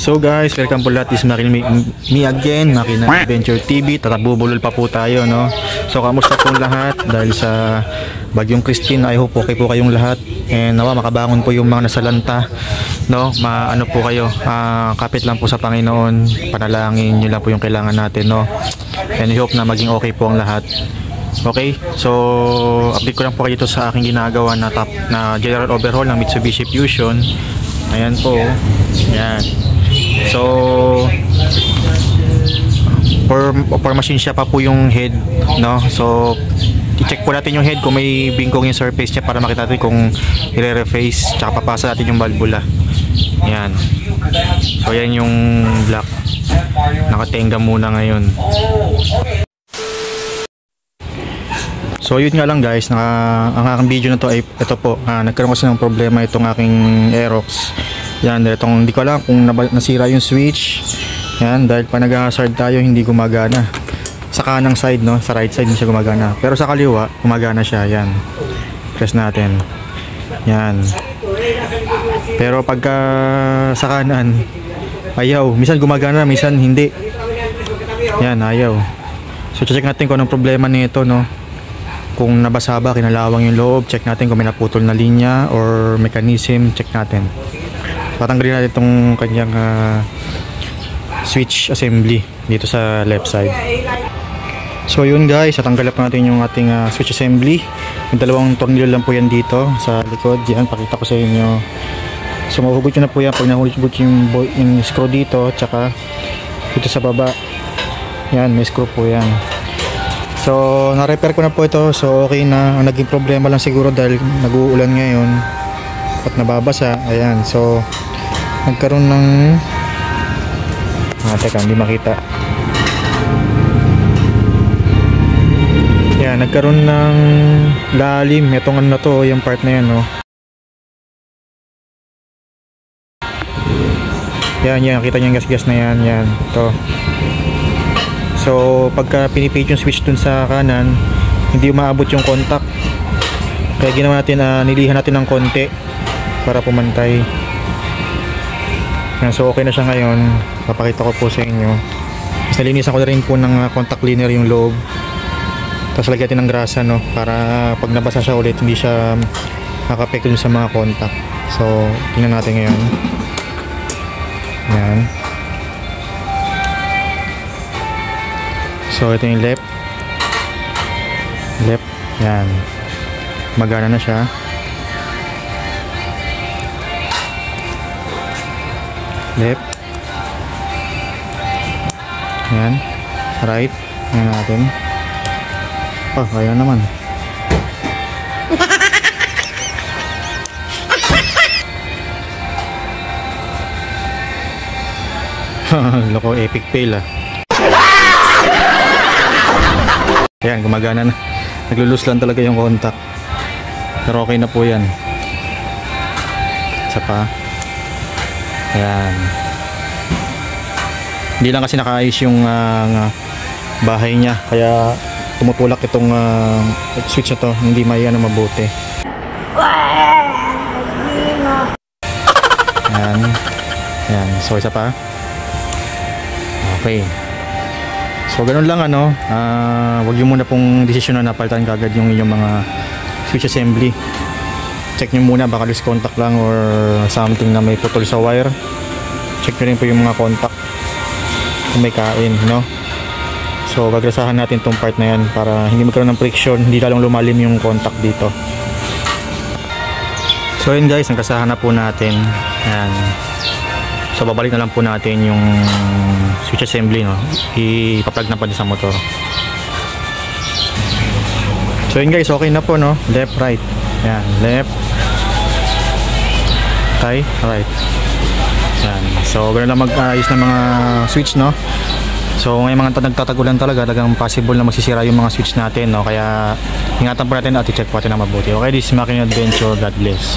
So guys, welcome po lahat. This is me again, Makina Adventure TV. Tatabubulol pa po tayo, no? So kamusta po lahat? Dahil sa Bagyong Christine, I hope okay po kayong lahat. And nawa makabangon po yung mga nasalanta, no? Maano po kayo, kapit lang po sa Panginoon. Panalangin nyo lang po yung kailangan natin, no? And I hope na maging okay po ang lahat. Okay, so update ko lang po kayo dito sa aking ginagawa na general overhaul ng Mitsubishi Fusion. Ayan po, ayan. So for machine siya pa po yung head, no? So i-check po natin yung head kung may bingkong yung surface niya para makita natin kung i-reface, tsaka papasa natin yung valvula. Ayan. So yan yung black. Nakatenga muna ngayon. So yun nga lang guys, ang aking video na to ay ito po, nagkaroon kasi ng problema itong aking Aerox. Yan, itong hindi ko alam kung nasira yung switch. Yan, dahil pa nag-hazard tayo hindi gumagana. Sa kanang side, no, sa right side hindi siya gumagana. Pero sa kaliwa, gumagana siya. Yan, press natin. Yan. Pero pagka sa kanan, ayaw. Minsan gumagana, minsan hindi. Yan, ayaw. So check natin kung anong problema nito, no. Kung nabasa ba, kinalawang yung loob, check natin kung may naputol na linya or mechanism, check natin. Patanggalin natin itong kanyang switch assembly dito sa left side. So yun guys, tatanggalin natin yung ating switch assembly. Yung dalawang tornilyo lang po yan dito sa likod. Yan, pakita ko sa inyo. So mahugot nyo na po yan pag nahugot yung screw dito, tsaka dito sa baba. Yan, may screw po yan. So na-repair ko na po ito, so okay na. Ang naging problema lang siguro dahil nag-uulan ngayon at nababasa. Ayan, so nagkaroon ng teka, hindi makita. Ayan, nagkaroon ng lalim itong ano na to, yung part na yan, no. Yan, kita nyo yung gas-gas na yan. Yan, to. So pagka pinipage yung switch dun sa kanan, hindi umaabot yung contact. Kaya ginawa natin, nilihan natin ng konti para pumantay. So okay na siya ngayon. Papakita ko po sa inyo. Tapos nalinisan ko na rin po ng contact cleaner yung loob. Tapos lagyan natin ng grasa, no, para pag nabasa siya ulit hindi siya nakapekto dun sa mga contact. So tingnan natin ngayon. Yan. So ito yung left. Yan. Magana na siya. Left. Yan. Right. Yan natin. Oh, kaya naman. Loko, epic fail ah. Ayan, gumagana na. Naglulus lang talaga yung contact. Pero okay na po yan. Isa pa. Ayan. Hindi lang kasi nakaayos yung bahay niya. Kaya tumutulak itong switch na to. Hindi may mabuti. Ayan. Ayan. So isa pa. Okay. So ganun lang, ano, wag nyo muna pong desisyon na napalitan kagad yung inyong mga switch assembly. Check nyo muna, baka loose contact lang or something na may putol sa wire. Check nyo rin po yung mga contact kung may kain, no. So gagrasahan natin tong part na yan para hindi magkaroon ng friction, hindi lalong lumalim yung contact dito. So yun guys, nagkasahan na po natin. Ayan. So babalik na lang po natin yung switch assembly, no. Ipa-plug na pa din sa motor. So yun guys, okay na po, no. Left, right. Yan, left. Okay, right. Yan. So ganoon lang mag-ayos ng mga switch, no. So ngayon mga nagtatagulan talaga, talagang possible na magsisira yung mga switch natin, no. Kaya ingatan po natin at i-check po natin na mabuti. Okay, this is Makina Adventure. God bless.